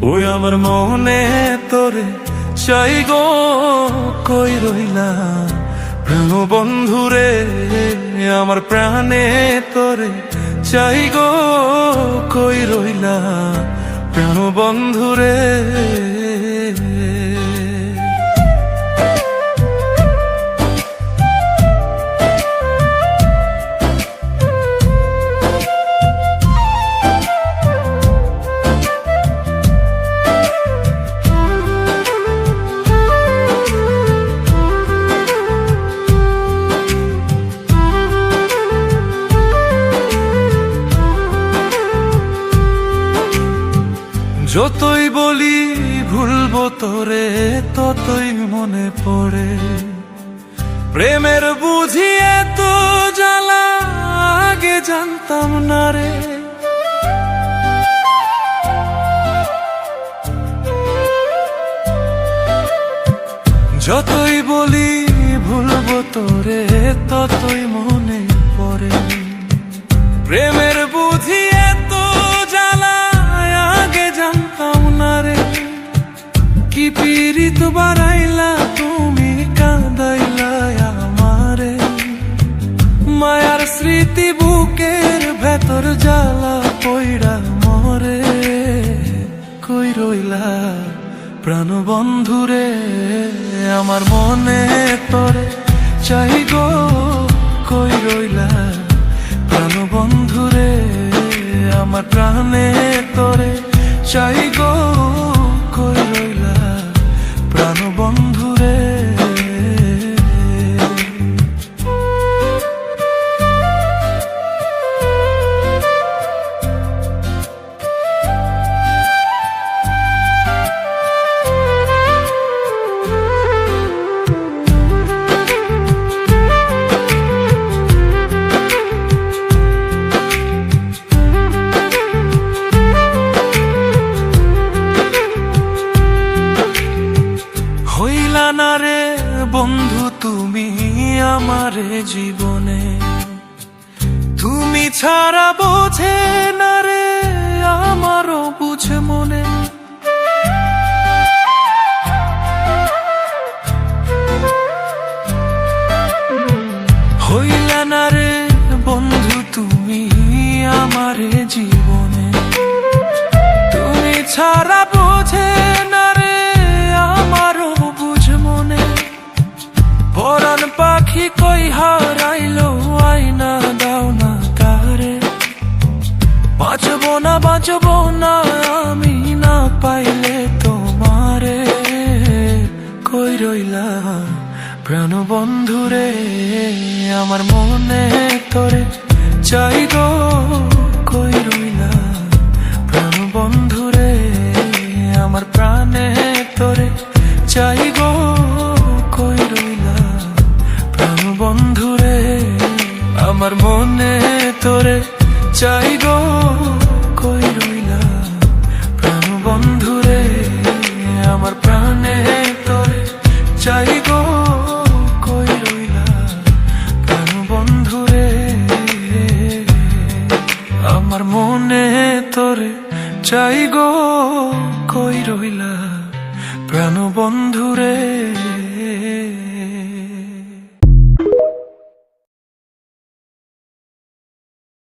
ওই আমার মনে তোরে চাই গো, কই রইলা প্রাণ বন্ধুরে, আমার প্রাণে তোরে চাই গো, কই রইলা প্রাণ বন্ধুরে। যতই বলি ভুলবো তোরে, ততই মনে পড়ে প্রেমের বুঝি এত জ্বালা, আগে জানতাম না রে। যতই বলি ভুলবো তোরে, ততই মনে পড়ে প্রেমের বুঝি এত জ্বালা, আগে জানতাম না রে। কি পীড়িত বাড়াইলা তুমি, কাঁদাইলা আমারে, মায়ার স্মৃতি বুকের ভেতর জ্বালা পইড়া মরে। কই রইলা প্রাণ বন্ধুরে, আমার মনে তোরে চাই গো, কই রইলা প্রাণ বন্ধুরে, আমার প্রাণে তোরে চাই গো, কই রইলা প্রাণ বন্ধুরে। হইলা না রে বন্ধু তুমি আমারে জীবনে, তুমি ছাড়া বোঝে না রে আমারও বুঝে মনে। হইলা না রে বন্ধু তুমি আমারে জীবনে, তুমি ছাড়া বোঝে না রে আমারও বুঝে মনে। পরাণ পাখি কই হারাইলো, আইনা দাও না তারে, বাঁচবো না আমি না পাইলে তোমারে। কই রইলা প্রাণ বন্ধুরে, আমার মনে তোরে চাই গো, কই রইলা প্রাণ বন্ধুরে, আমার প্রাণে তোরে চাই গো, কই রইলা প্রাণ বন্ধুরে, আমার মনে তোরে চাই গো, কই রইলা প্রাণ বন্ধুরে, আমার প্রাণে তোরে চাই গো, কই রইলা প্রাণ বন্ধুরে, আমার মনে তোরে চাই গো, কই রইলা প্রাণ বন্ধুরে।